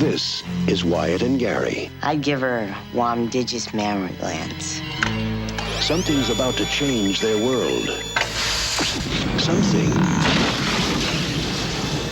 This is Wyatt and Gary. I'd give her warm digis mammary glands. Something's about to change their world. Something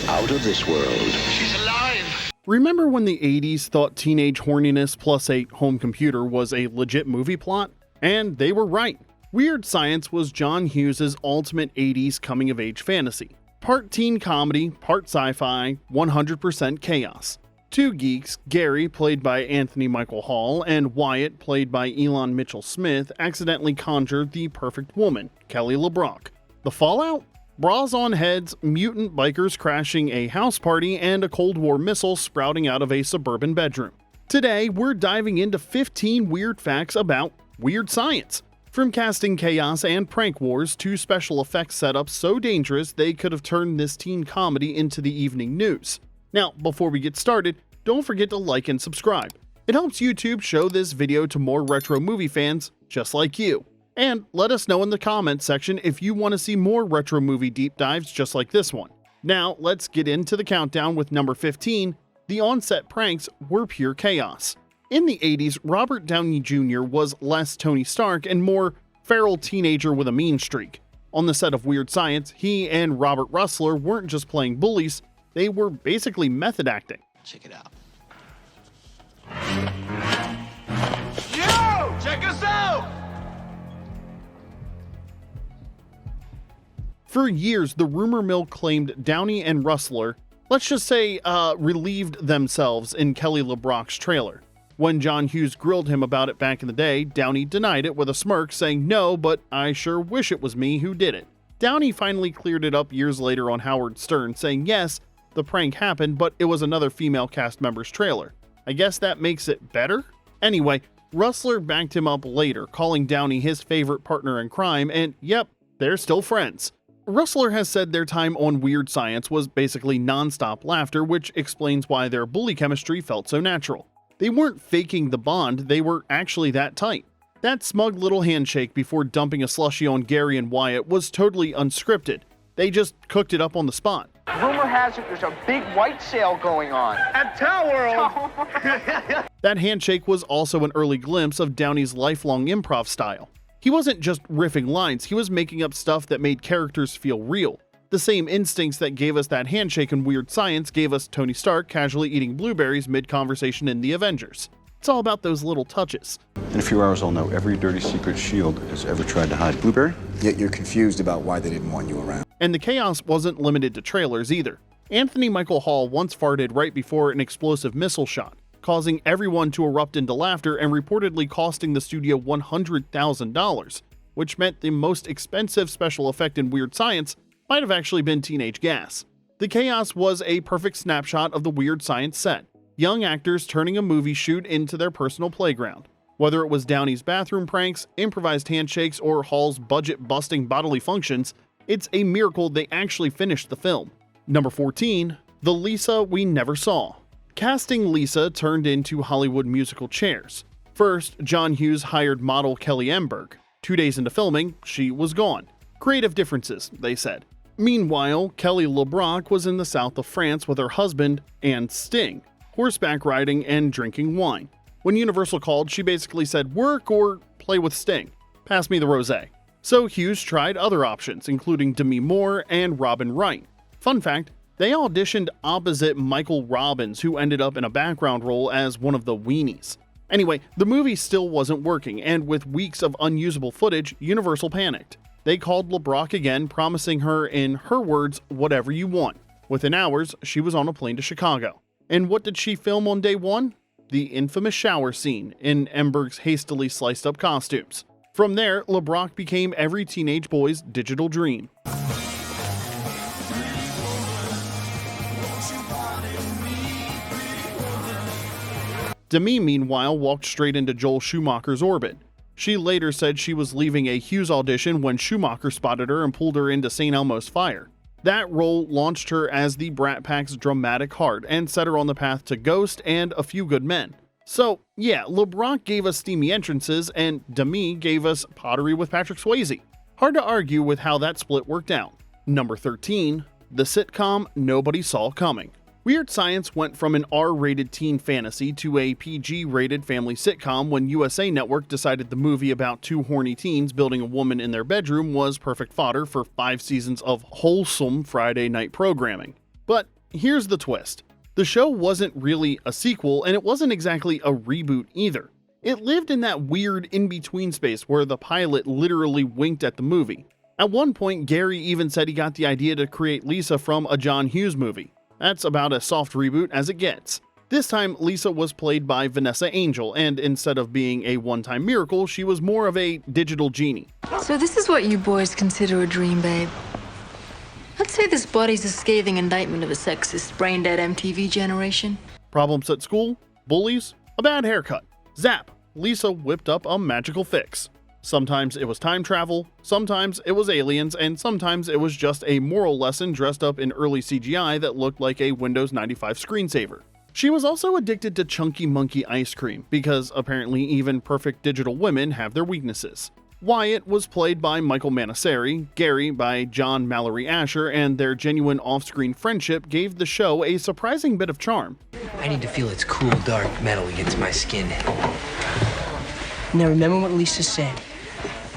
out of this world. She's alive! Remember when the 80s thought teenage horniness plus a home computer was a legit movie plot? And they were right. Weird Science was John Hughes' ultimate 80s coming-of-age fantasy. Part teen comedy, part sci-fi, 100% chaos. Two geeks, Gary, played by Anthony Michael Hall, and Wyatt, played by Ilan Mitchell-Smith, accidentally conjured the perfect woman, Kelly LeBrock. The fallout? Bras on heads, mutant bikers crashing a house party, and a Cold War missile sprouting out of a suburban bedroom. Today, we're diving into 15 weird facts about Weird Science. From casting chaos and prank wars to special effects setups so dangerous they could have turned this teen comedy into the evening news. Now, before we get started, don't forget to like and subscribe. It helps YouTube show this video to more retro movie fans just like you. And let us know in the comments section if you want to see more retro movie deep dives just like this one. Now, let's get into the countdown with number 15. The on-set pranks were pure chaos. In the 80s, Robert Downey Jr. was less Tony Stark and more feral teenager with a mean streak. On the set of Weird Science, he and Robert Rusler weren't just playing bullies, they were basically method acting. Check it out. Yo! Check us out! For years, the rumor mill claimed Downey and Rusler, let's just say, relieved themselves in Kelly LeBrock's trailer. When John Hughes grilled him about it back in the day, Downey denied it with a smirk, saying, "No, but I sure wish it was me who did it." Downey finally cleared it up years later on Howard Stern, saying, yes, the prank happened, but it was another female cast member's trailer. I guess that makes it better? Anyway, Rusler backed him up later, calling Downey his favorite partner in crime, and yep, they're still friends. Rusler has said their time on Weird Science was basically non-stop laughter, which explains why their bully chemistry felt so natural. They weren't faking the bond, they were actually that tight. That smug little handshake before dumping a slushie on Gary and Wyatt was totally unscripted. They just cooked it up on the spot. Rumor has it there's a big white sale going on at Tower World. That handshake was also an early glimpse of Downey's lifelong improv style. He wasn't just riffing lines, he was making up stuff that made characters feel real. The same instincts that gave us that handshake in Weird Science gave us Tony Stark casually eating blueberries mid-conversation in The Avengers. It's all about those little touches. In a few hours, I'll know every dirty secret S.H.I.E.L.D. has ever tried to hide. Blueberry? Yet you're confused about why they didn't want you around. And the chaos wasn't limited to trailers either. Anthony Michael Hall once farted right before an explosive missile shot, causing everyone to erupt into laughter and reportedly costing the studio $100,000, which meant the most expensive special effect in Weird Science might have actually been teenage gas. The chaos was a perfect snapshot of the Weird Science set. Young actors turning a movie shoot into their personal playground. Whether it was Downey's bathroom pranks, improvised handshakes, or Hall's budget-busting bodily functions, it's a miracle they actually finished the film. Number 14. The Lisa We Never Saw. Casting Lisa turned into Hollywood musical chairs. First, John Hughes hired model Kelly Emberg. 2 days into filming, she was gone. Creative differences, they said. Meanwhile, Kelly LeBrock was in the south of France with her husband and Sting, horseback riding and drinking wine. When Universal called, she basically said, "Work or play with Sting. Pass me the rosé." So Hughes tried other options, including Demi Moore and Robin Wright. Fun fact, they auditioned opposite Michael Robbins, who ended up in a background role as one of the weenies. Anyway, the movie still wasn't working, and with weeks of unusable footage, Universal panicked. They called LeBrock again, promising her, in her words, whatever you want. Within hours, she was on a plane to Chicago. And what did she film on day one? The infamous shower scene in Emberg's hastily sliced up costumes. From there, LeBrock became every teenage boy's digital dream. Demi, meanwhile, walked straight into Joel Schumacher's orbit. She later said she was leaving a Hughes audition when Schumacher spotted her and pulled her into St. Elmo's Fire. That role launched her as the Brat Pack's dramatic heart and set her on the path to Ghost and A Few Good Men. So, yeah, LeBrock gave us steamy entrances and Demi gave us pottery with Patrick Swayze. Hard to argue with how that split worked out. Number 13. The sitcom nobody saw coming. Weird Science went from an R-rated teen fantasy to a PG-rated family sitcom when USA Network decided the movie about two horny teens building a woman in their bedroom was perfect fodder for 5 seasons of wholesome Friday night programming. But here's the twist. The show wasn't really a sequel, and it wasn't exactly a reboot either. It lived in that weird in-between space where the pilot literally winked at the movie. At one point, Gary even said he got the idea to create Lisa from a John Hughes movie. That's about as soft reboot as it gets. This time, Lisa was played by Vanessa Angel, and instead of being a one-time miracle, she was more of a digital genie. So this is what you boys consider a dream, babe. Let's say this body's a scathing indictment of a sexist, brain-dead MTV generation. Problems at school? Bullies? A bad haircut? Zap! Lisa whipped up a magical fix. Sometimes it was time travel, sometimes it was aliens, and sometimes it was just a moral lesson dressed up in early CGI that looked like a Windows 95 screensaver. She was also addicted to Chunky Monkey ice cream, because apparently even perfect digital women have their weaknesses. Wyatt was played by Michael Manasseri, Gary by John Mallory Asher, and their genuine off-screen friendship gave the show a surprising bit of charm. I need to feel its cool, dark metal against my skin. Now remember what Lisa said.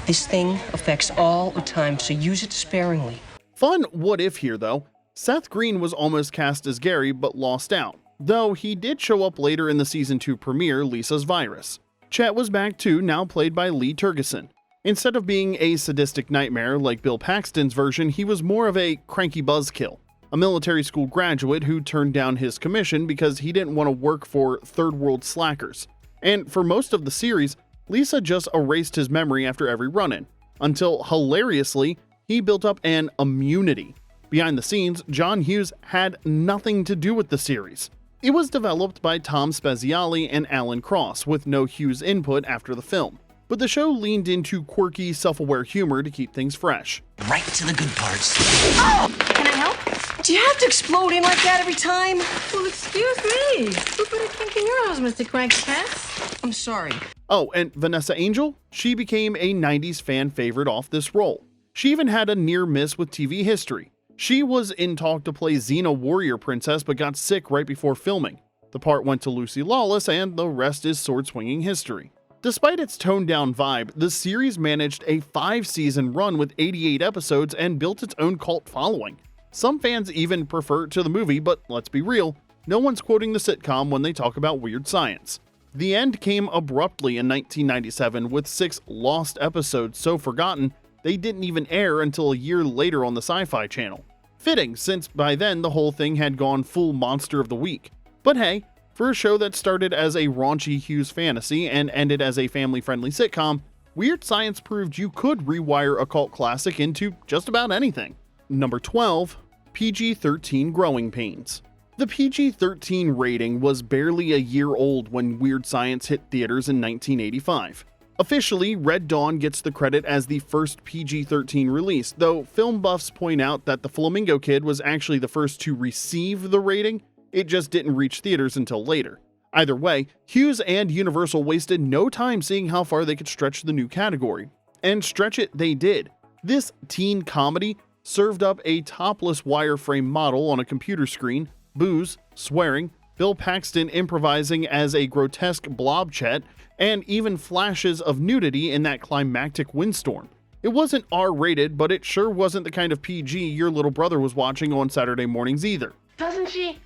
This thing affects all the time, so use it sparingly. Fun what if here though. Seth Green was almost cast as Gary but lost out, though he did show up later in the season 2 premiere, Lisa's Virus. Chet was back too, now played by Lee Tergesen. Instead of being a sadistic nightmare like Bill Paxton's version, he was more of a cranky buzzkill, a military school graduate who turned down his commission because he didn't want to work for third world slackers. And for most of the series, Lisa just erased his memory after every run-in, until hilariously, he built up an immunity. Behind the scenes, John Hughes had nothing to do with the series. It was developed by Tom Spezialy and Alan Cross, with no Hughes input after the film. But the show leaned into quirky, self-aware humor to keep things fresh. Right to the good parts. Oh! Can I help? Do you have to explode in like that every time? Well, excuse me. Who put a kink in your house, Mr. Cranky Pants? I'm sorry. Oh, and Vanessa Angel? She became a 90s fan favorite off this role. She even had a near miss with TV history. She was in talk to play Xena Warrior Princess but got sick right before filming. The part went to Lucy Lawless, and the rest is sword-swinging history. Despite its toned-down vibe, the series managed a 5-season run with 88 episodes and built its own cult following. Some fans even prefer it to the movie, but let's be real, no one's quoting the sitcom when they talk about Weird Science. The end came abruptly in 1997 with 6 lost episodes so forgotten they didn't even air until a year later on the Sci-Fi Channel. Fitting, since by then the whole thing had gone full Monster of the Week. But hey, for a show that started as a raunchy Hughes fantasy and ended as a family-friendly sitcom, Weird Science proved you could rewire a cult classic into just about anything. Number 12, PG-13 Growing Pains. The PG-13 rating was barely a year old when Weird Science hit theaters in 1985. Officially, Red Dawn gets the credit as the first PG-13 release, though film buffs point out that The Flamingo Kid was actually the first to receive the rating. It just didn't reach theaters until later. Either way, Hughes and Universal wasted no time seeing how far they could stretch the new category. And stretch it they did. This teen comedy served up a topless wireframe model on a computer screen, booze, swearing, Bill Paxton improvising as a grotesque blob Chet, and even flashes of nudity in that climactic windstorm. It wasn't R-rated, but it sure wasn't the kind of PG your little brother was watching on Saturday mornings either. Doesn't she?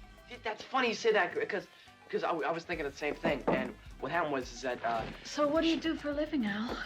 That's funny you say that because I was thinking the same thing. And what happened was is that. So what do you do for a living, Al?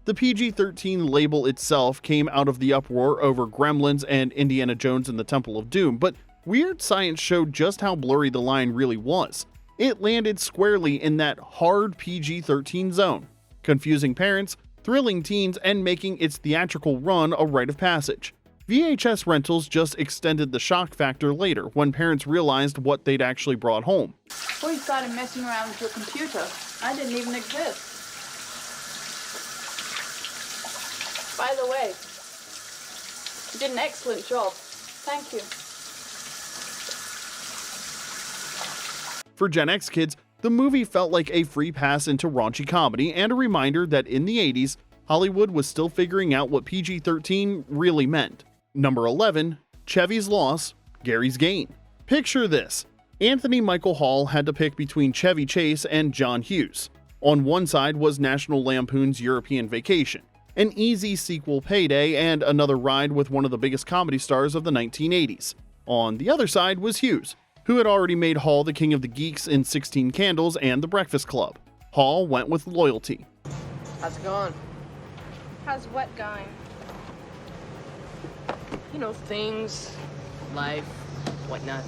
The PG-13 label itself came out of the uproar over Gremlins and Indiana Jones and the Temple of Doom, but Weird Science showed just how blurry the line really was. It landed squarely in that hard PG-13 zone, confusing parents, thrilling teens, and making its theatrical run a rite of passage. VHS rentals just extended the shock factor later when parents realized what they'd actually brought home. Before you started messing around with your computer, I didn't even exist. By the way, you did an excellent job. Thank you. For Gen X kids, the movie felt like a free pass into raunchy comedy and a reminder that in the 80s, Hollywood was still figuring out what PG-13 really meant. Number 11, Chevy's Loss, Gary's Gain. Picture this. Anthony Michael Hall had to pick between Chevy Chase and John Hughes. On one side was National Lampoon's European Vacation, an easy sequel payday and another ride with one of the biggest comedy stars of the 1980s. On the other side was Hughes, who had already made Hall the king of the geeks in 16 Candles and The Breakfast Club. Hall went with loyalty. How's it going? How's what going? You know, things, life, whatnot.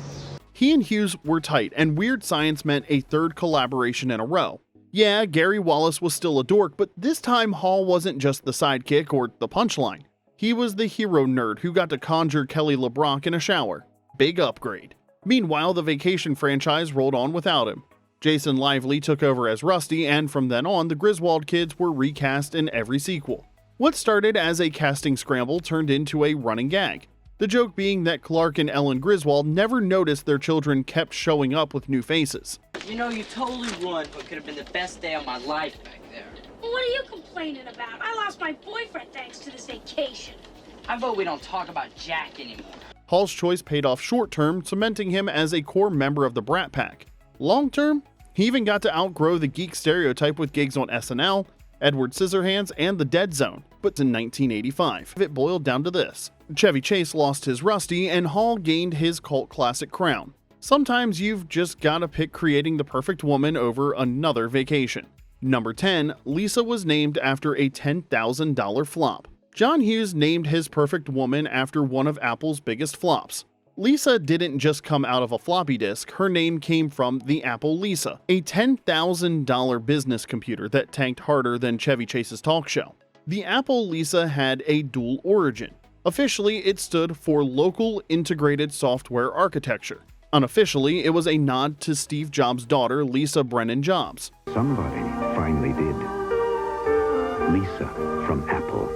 He and Hughes were tight, and Weird Science meant a third collaboration in a row. Yeah, Gary Wallace was still a dork, but this time Hall wasn't just the sidekick or the punchline. He was the hero nerd who got to conjure Kelly LeBrock in a shower. Big upgrade. Meanwhile, the Vacation franchise rolled on without him. Jason Lively took over as Rusty, and from then on, the Griswold kids were recast in every sequel. What started as a casting scramble turned into a running gag. The joke being that Clark and Ellen Griswold never noticed their children kept showing up with new faces. You know, you totally ruined what could have been the best day of my life back there. Well, what are you complaining about? I lost my boyfriend thanks to this vacation. How about we don't talk about Jack anymore? Hall's choice paid off short term, cementing him as a core member of the Brat Pack. Long term, he even got to outgrow the geek stereotype with gigs on SNL, Edward Scissorhands, and The Dead Zone. But in 1985, it boiled down to this. Chevy Chase lost his Rusty, and Hall gained his cult classic crown. Sometimes you've just gotta pick creating the perfect woman over another vacation. Number 10, Lisa was named after a $10,000 flop. John Hughes named his perfect woman after one of Apple's biggest flops. Lisa didn't just come out of a floppy disk, her name came from the Apple Lisa, a $10,000 business computer that tanked harder than Chevy Chase's talk show. The Apple Lisa had a dual origin. Officially, it stood for Local Integrated Software Architecture. Unofficially, it was a nod to Steve Jobs' daughter, Lisa Brennan Jobs. Somebody finally did. Lisa from Apple.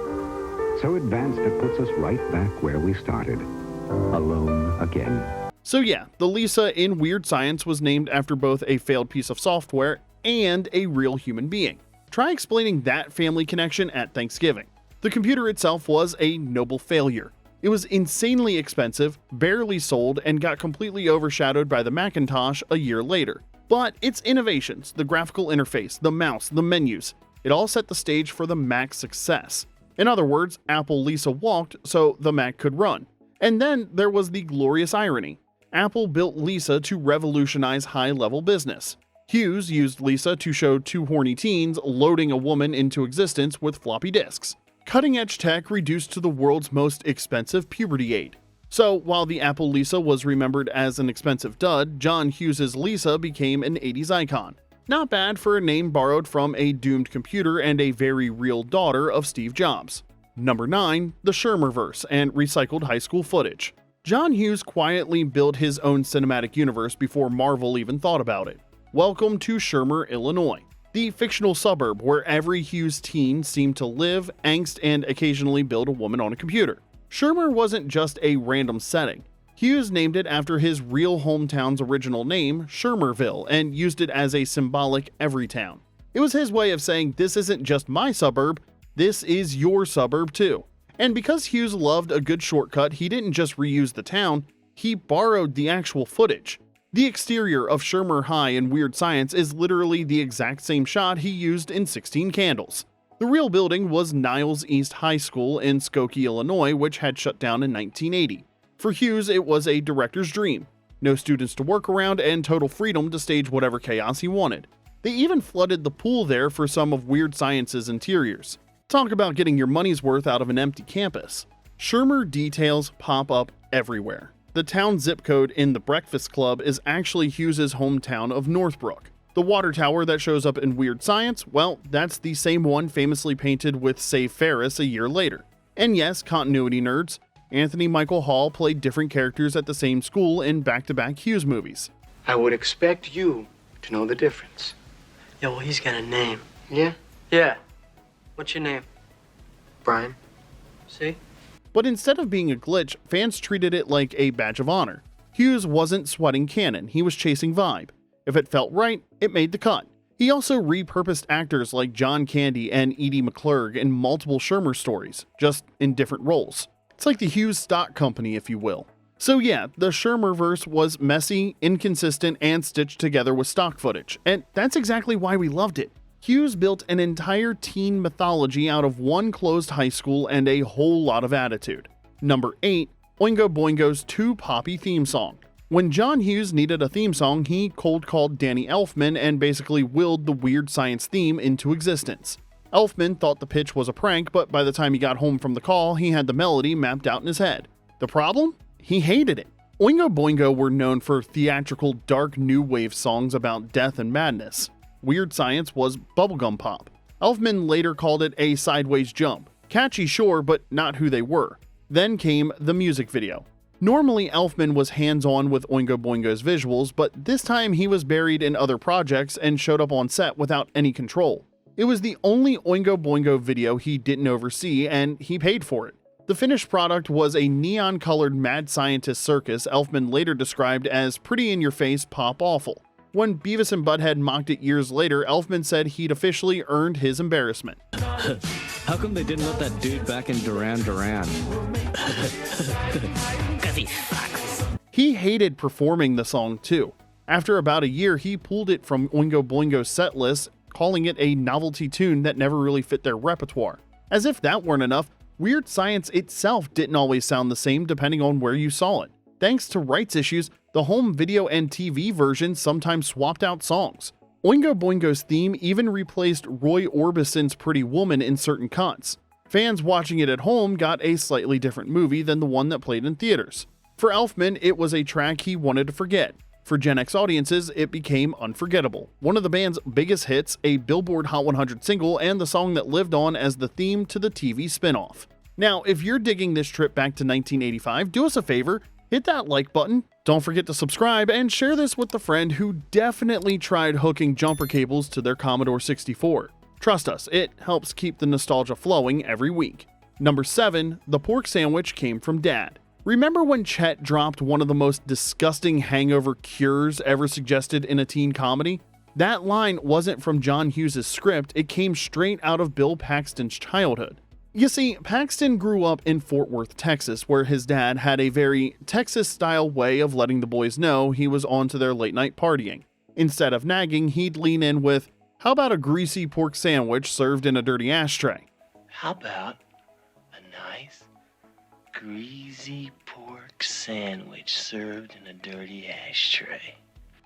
So advanced it puts us right back where we started. Alone again. So yeah, the Lisa in Weird Science was named after both a failed piece of software and a real human being. Try explaining that family connection at Thanksgiving. The computer itself was a noble failure. It was insanely expensive, barely sold, and got completely overshadowed by the Macintosh a year later. But its innovations, the graphical interface, the mouse, the menus, it all set the stage for the Mac's success. In other words, Apple Lisa walked so the Mac could run. And then there was the glorious irony. Apple built Lisa to revolutionize high-level business. Hughes used Lisa to show two horny teens loading a woman into existence with floppy disks. Cutting-edge tech reduced to the world's most expensive puberty aid. So while the Apple Lisa was remembered as an expensive dud, John Hughes' Lisa became an 80s icon. Not bad for a name borrowed from a doomed computer and a very real daughter of Steve Jobs. Number 9, the Shermer-verse and recycled high school footage. John Hughes quietly built his own cinematic universe before Marvel even thought about it. Welcome to Shermer, Illinois, the fictional suburb where every Hughes teen seemed to live, angst, and occasionally build a woman on a computer. Shermer wasn't just a random setting. Hughes named it after his real hometown's original name, Shermerville, and used it as a symbolic everytown. It was his way of saying, this isn't just my suburb, this is your suburb too. And because Hughes loved a good shortcut, he didn't just reuse the town, he borrowed the actual footage. The exterior of Shermer High in Weird Science is literally the exact same shot he used in 16 Candles. The real building was Niles East High School in Skokie, Illinois, which had shut down in 1980. For Hughes, it was a director's dream. No students to work around and total freedom to stage whatever chaos he wanted. They even flooded the pool there for some of Weird Science's interiors. Talk about getting your money's worth out of an empty campus. Shermer details pop up everywhere. The town zip code in The Breakfast Club is actually Hughes' hometown of Northbrook. The water tower that shows up in Weird Science, well, that's the same one famously painted with Save Ferris a year later. And yes, continuity nerds, Anthony Michael Hall played different characters at the same school in back-to-back Hughes movies. I would expect you to know the difference. Yeah, well, he's got a name. Yeah? Yeah. What's your name? Brian? See? But instead of being a glitch, fans treated it like a badge of honor. Hughes wasn't sweating canon, he was chasing vibe. If it felt right, it made the cut. He also repurposed actors like John Candy and Edie McClurg in multiple Shermer stories, just in different roles. It's like the Hughes stock company, if you will. So yeah, the Shermer-verse was messy, inconsistent, and stitched together with stock footage, and that's exactly why we loved it. Hughes built an entire teen mythology out of one closed high school and a whole lot of attitude. Number 8, Oingo Boingo's Too Poppy theme song. When John Hughes needed a theme song, he cold called Danny Elfman and basically willed the weird science theme into existence. Elfman thought the pitch was a prank, but by the time he got home from the call, he had the melody mapped out in his head. The problem? He hated it. Oingo Boingo were known for theatrical dark new wave songs about death and madness. Weird Science was bubblegum pop. Elfman later called it a sideways jump. Catchy, sure, but not who they were. Then came the music video. Normally, Elfman was hands-on with Oingo Boingo's visuals, but this time he was buried in other projects and showed up on set without any control. It was the only Oingo Boingo video he didn't oversee, and he paid for it. The finished product was a neon-colored mad scientist circus Elfman later described as pretty-in-your-face pop awful. When Beavis and Butthead mocked it years later, Elfman said he'd officially earned his embarrassment. How come they didn't let that dude back in Duran Duran? Because he sucks. He hated performing the song too. After about a year, he pulled it from Oingo Boingo's set list, calling it a novelty tune that never really fit their repertoire. As if that weren't enough, Weird Science itself didn't always sound the same depending on where you saw it. Thanks to rights issues, the home video and TV versions sometimes swapped out songs. Oingo Boingo's theme even replaced Roy Orbison's Pretty Woman in certain cuts. Fans watching it at home got a slightly different movie than the one that played in theaters. For Elfman, it was a track he wanted to forget. For Gen X audiences, it became unforgettable. One of the band's biggest hits, a Billboard Hot 100 single, and the song that lived on as the theme to the TV spinoff. Now, if you're digging this trip back to 1985, do us a favor, hit that like button, don't forget to subscribe, and share this with a friend who definitely tried hooking jumper cables to their Commodore 64. Trust us, it helps keep the nostalgia flowing every week. Number 7, the pork sandwich came from Dad. Remember when Chet dropped one of the most disgusting hangover cures ever suggested in a teen comedy? That line wasn't from John Hughes' script, it came straight out of Bill Paxton's childhood. You see, Paxton grew up in Fort Worth, Texas, where his dad had a very Texas-style way of letting the boys know he was on to their late-night partying. Instead of nagging, he'd lean in with, "How about a greasy pork sandwich served in a dirty ashtray?" How about a nice, greasy pork sandwich served in a dirty ashtray?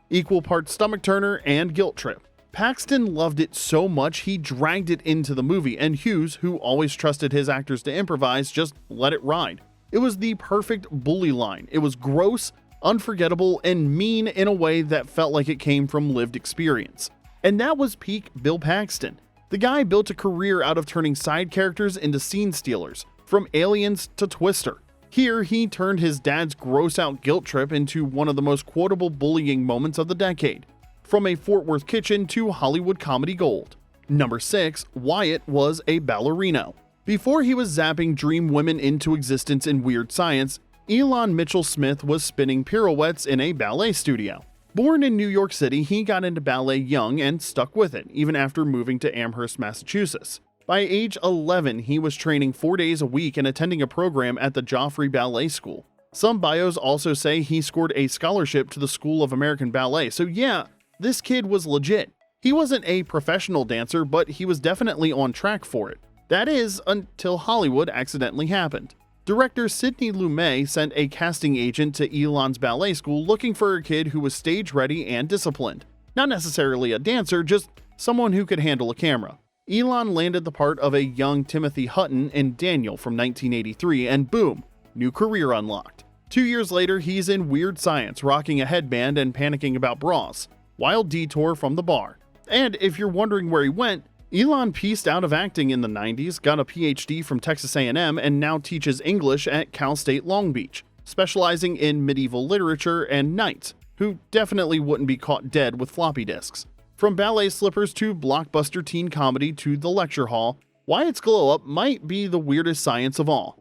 Equal parts stomach turner and guilt trip. Paxton loved it so much he dragged it into the movie, and Hughes, who always trusted his actors to improvise, just let it ride. It was the perfect bully line. It was gross, unforgettable, and mean in a way that felt like it came from lived experience. And that was peak Bill Paxton. The guy built a career out of turning side characters into scene stealers, from Aliens to Twister. Here, he turned his dad's gross-out guilt trip into one of the most quotable bullying moments of the decade. From a Fort Worth kitchen to Hollywood comedy gold. Number 6, Wyatt was a ballerino. Before he was zapping dream women into existence in Weird Science, Ilan Mitchell-Smith was spinning pirouettes in a ballet studio. Born in New York City, he got into ballet young and stuck with it, even after moving to Amherst, Massachusetts. By age 11, he was training 4 days a week and attending a program at the Joffrey Ballet School. Some bios also say he scored a scholarship to the School of American Ballet, so yeah, this kid was legit. He wasn't a professional dancer, but he was definitely on track for it. That is, until Hollywood accidentally happened. Director Sidney Lumet sent a casting agent to Ilan's ballet school looking for a kid who was stage ready and disciplined. Not necessarily a dancer, just someone who could handle a camera. Ilan landed the part of a young Timothy Hutton in Daniel from 1983, and boom, new career unlocked. 2 years later, he's in Weird Science, rocking a headband and panicking about bras. Wild detour from the bar. And if you're wondering where he went, Ilan pieced out of acting in the 90s, got a PhD from Texas A&M, and now teaches English at Cal State Long Beach, specializing in medieval literature and knights, who definitely wouldn't be caught dead with floppy disks. From ballet slippers to blockbuster teen comedy to the lecture hall, Wyatt's glow-up might be the weirdest science of all.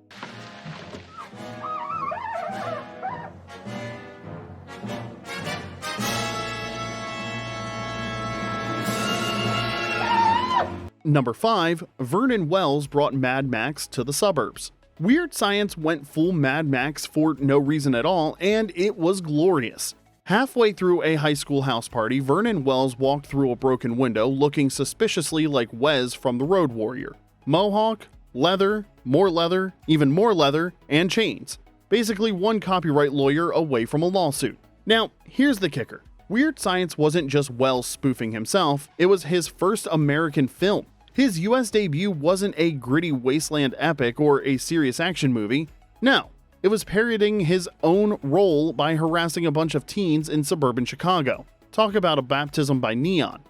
Number 5, Vernon Wells brought Mad Max to the suburbs. Weird Science went full Mad Max for no reason at all, and it was glorious. Halfway through a high school house party, Vernon Wells walked through a broken window looking suspiciously like Wes from The Road Warrior. Mohawk, leather, even more leather, and chains. Basically one copyright lawyer away from a lawsuit. Now, here's the kicker. Weird Science wasn't just Wells spoofing himself, it was his first American film. His US debut wasn't a gritty wasteland epic or a serious action movie. No, it was parodying his own role by harassing a bunch of teens in suburban Chicago. Talk about a baptism by neon.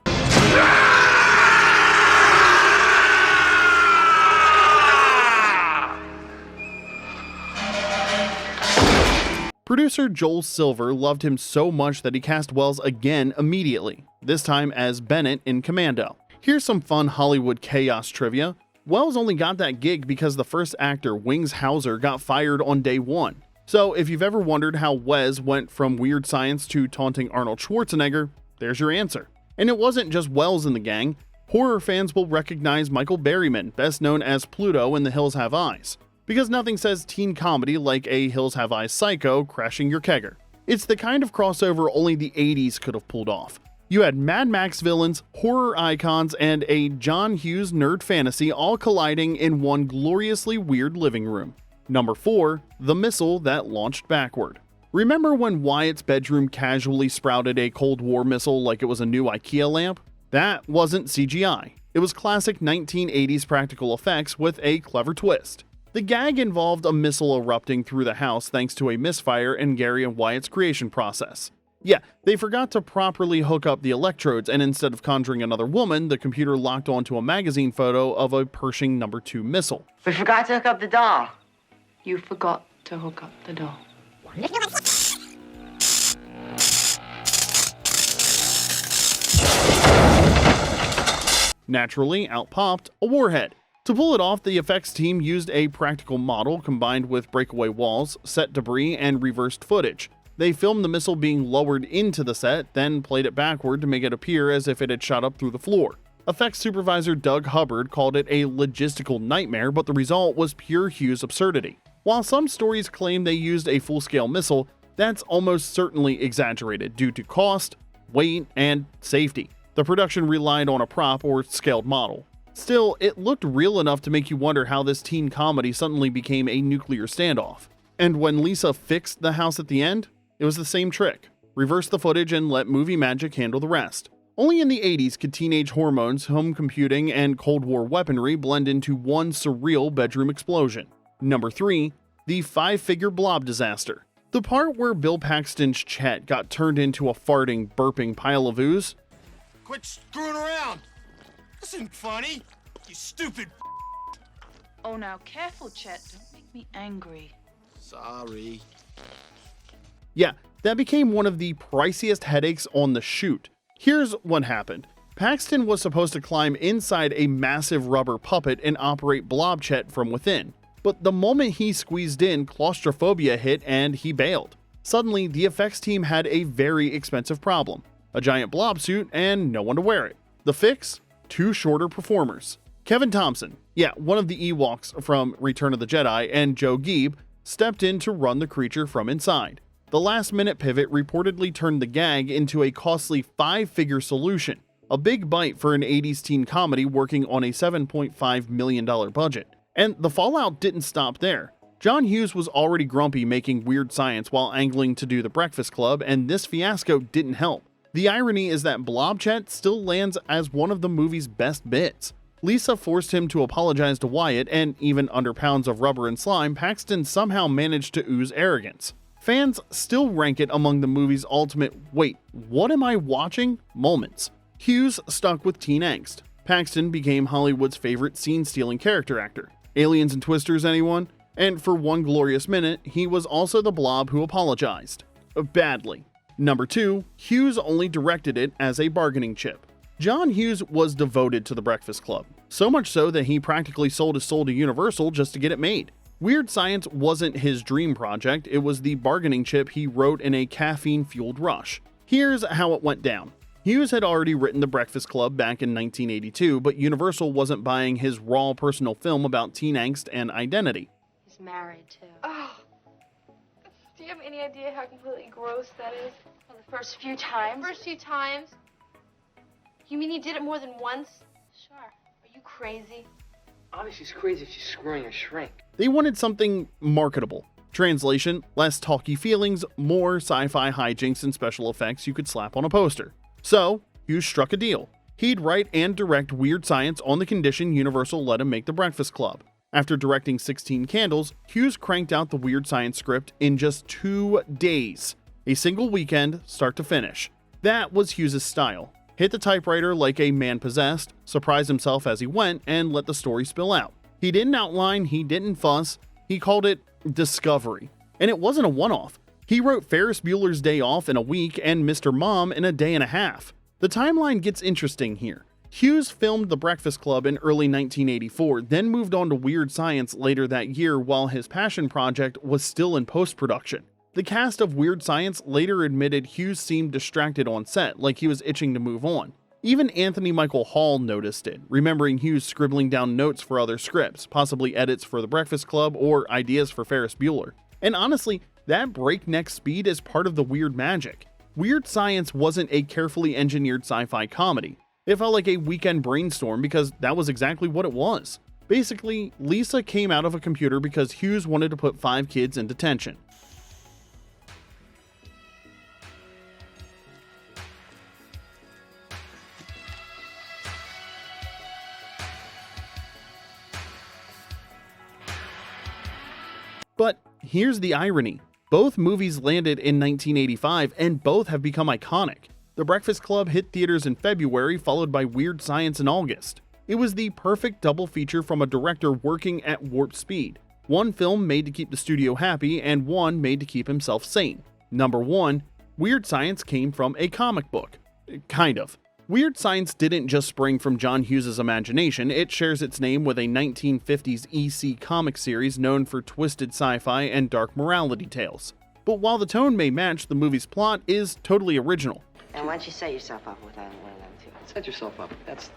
Producer Joel Silver loved him so much that he cast Wells again immediately, this time as Bennett in Commando. Here's some fun Hollywood chaos trivia. Wells only got that gig because the first actor, Wings Hauser, got fired on day one. So if you've ever wondered how Wes went from Weird Science to taunting Arnold Schwarzenegger, there's your answer. And it wasn't just Wells in the gang. Horror fans will recognize Michael Berryman, best known as Pluto in The Hills Have Eyes, because nothing says teen comedy like a Hills Have Eyes psycho crashing your kegger. It's the kind of crossover only the 80s could have pulled off. You had Mad Max villains, horror icons, and a John Hughes nerd fantasy all colliding in one gloriously weird living room. Number 4, the missile that launched backward. Remember when Wyatt's bedroom casually sprouted a Cold War missile like it was a new IKEA lamp? That wasn't CGI. It was classic 1980s practical effects with a clever twist. The gag involved a missile erupting through the house thanks to a misfire in Gary and Wyatt's creation process. Yeah, they forgot to properly hook up the electrodes, and instead of conjuring another woman, the computer locked onto a magazine photo of a Pershing No. 2 missile. We forgot to hook up the doll. You forgot to hook up the doll. Naturally, out popped a warhead. To pull it off, the effects team used a practical model combined with breakaway walls, set debris, and reversed footage. They filmed the missile being lowered into the set, then played it backward to make it appear as if it had shot up through the floor. Effects supervisor Doug Hubbard called it a logistical nightmare, but the result was pure Hughes absurdity. While some stories claim they used a full-scale missile, that's almost certainly exaggerated due to cost, weight, and safety. The production relied on a prop or scaled model. Still, it looked real enough to make you wonder how this teen comedy suddenly became a nuclear standoff. And when Lisa fixed the house at the end, it was the same trick. Reverse the footage and let movie magic handle the rest. Only in the 80s could teenage hormones, home computing, and Cold War weaponry blend into one surreal bedroom explosion. Number 3, the 5-figure Blob disaster. The part where Bill Paxton's Chet got turned into a farting, burping pile of ooze. Quit screwing around. This isn't funny. You stupid. Oh, now careful, Chet. Don't make me angry. Sorry. Yeah, that became one of the priciest headaches on the shoot. Here's what happened. Paxton was supposed to climb inside a massive rubber puppet and operate Blob Chet from within. But the moment he squeezed in, claustrophobia hit and he bailed. Suddenly, the effects team had a very expensive problem. A giant blob suit and no one to wear it. The fix? 2 shorter performers. Kevin Thompson, one of the Ewoks from Return of the Jedi, and Joe Geeb stepped in to run the creature from inside. The last-minute pivot reportedly turned the gag into a costly 5-figure solution, a big bite for an 80s teen comedy working on a $7.5 million budget. And the fallout didn't stop there. John Hughes was already grumpy making Weird Science while angling to do The Breakfast Club, and this fiasco didn't help. The irony is that Blob Chet still lands as one of the movie's best bits. Lisa forced him to apologize to Wyatt, and even under pounds of rubber and slime, Paxton somehow managed to ooze arrogance. Fans still rank it among the movie's ultimate "wait, what am I watching?" moments. Hughes stuck with teen angst. Paxton became Hollywood's favorite scene-stealing character actor. Aliens and Twisters, anyone? And for one glorious minute, he was also the Blob who apologized. Badly. Number 2, Hughes only directed it as a bargaining chip. John Hughes was devoted to The Breakfast Club, so much so that he practically sold his soul to Universal just to get it made. Weird Science wasn't his dream project, it was the bargaining chip he wrote in a caffeine-fueled rush. Here's how it went down. Hughes had already written The Breakfast Club back in 1982, but Universal wasn't buying his raw personal film about teen angst and identity. His married, too. Oh. Do you have any idea how completely gross that is? Well, the first few times. First few times? You mean he did it more than once? Sure. Are you crazy? Obviously, she's crazy if she's screwing a shrink. They wanted something marketable. Translation, less talky feelings, more sci-fi hijinks and special effects you could slap on a poster. So, Hughes struck a deal. He'd write and direct Weird Science on the condition Universal let him make The Breakfast Club. After directing 16 Candles, Hughes cranked out the Weird Science script in just 2 days. A single weekend, start to finish. That was Hughes' style. Hit the typewriter like a man possessed, surprise himself as he went, and let the story spill out. He didn't outline, he didn't fuss, he called it Discovery. And it wasn't a one-off. He wrote Ferris Bueller's Day Off in a week and Mr. Mom in a day and a half. The timeline gets interesting here. Hughes filmed The Breakfast Club in early 1984, then moved on to Weird Science later that year while his passion project was still in post-production. The cast of Weird Science later admitted Hughes seemed distracted on set, like he was itching to move on. Even Anthony Michael Hall noticed it, remembering Hughes scribbling down notes for other scripts, possibly edits for The Breakfast Club or ideas for Ferris Bueller. And honestly, that breakneck speed is part of the weird magic. Weird Science wasn't a carefully engineered sci-fi comedy. It felt like a weekend brainstorm because that was exactly what it was. Basically, Lisa came out of a computer because Hughes wanted to put 5 kids in detention. But here's the irony. Both movies landed in 1985 and both have become iconic. The Breakfast Club hit theaters in February, followed by Weird Science in August. It was the perfect double feature from a director working at warp speed. One film made to keep the studio happy and one made to keep himself sane. Number 1, Weird Science came from a comic book. Kind of. Weird Science didn't just spring from John Hughes' imagination, it shares its name with a 1950s EC comic series known for twisted sci-fi and dark morality tales. But while the tone may match, the movie's plot is totally original. And why don't you set yourself up with one of them too? Set yourself up. That's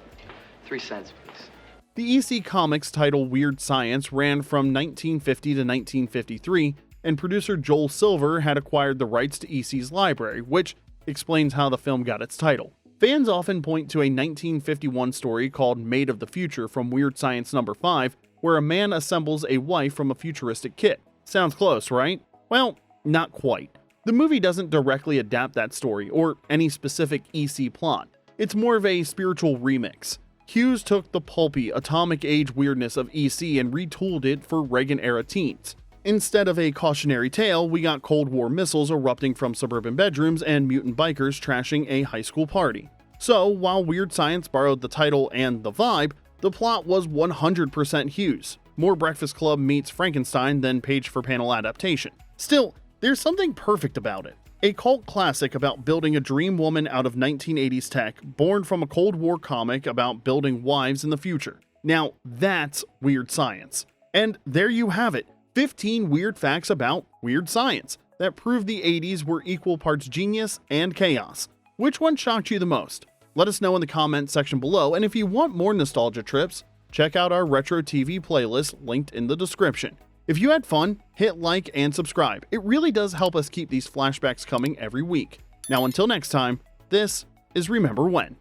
3 cents, please. The EC Comics title Weird Science ran from 1950 to 1953, and producer Joel Silver had acquired the rights to EC's library, which explains how the film got its title. Fans often point to a 1951 story called Maid of the Future from Weird Science number 5, where a man assembles a wife from a futuristic kit. Sounds close, right? Well, not quite. The movie doesn't directly adapt that story or any specific EC plot. It's more of a spiritual remix. Hughes took the pulpy, atomic age weirdness of EC and retooled it for Reagan-era teens. Instead of a cautionary tale, we got Cold War missiles erupting from suburban bedrooms and mutant bikers trashing a high school party. So, while Weird Science borrowed the title and the vibe, the plot was 100% Hughes. More Breakfast Club meets Frankenstein than page-for-panel adaptation. Still, there's something perfect about it. A cult classic about building a dream woman out of 1980s tech, born from a Cold War comic about building wives in the future. Now, that's Weird Science. And there you have it. 15 weird facts about Weird Science that prove the 80s were equal parts genius and chaos. Which one shocked you the most? Let us know in the comment section below, and if you want more nostalgia trips, check out our Retro TV playlist linked in the description. If you had fun, hit like and subscribe. It really does help us keep these flashbacks coming every week. Now until next time, this is Remember When.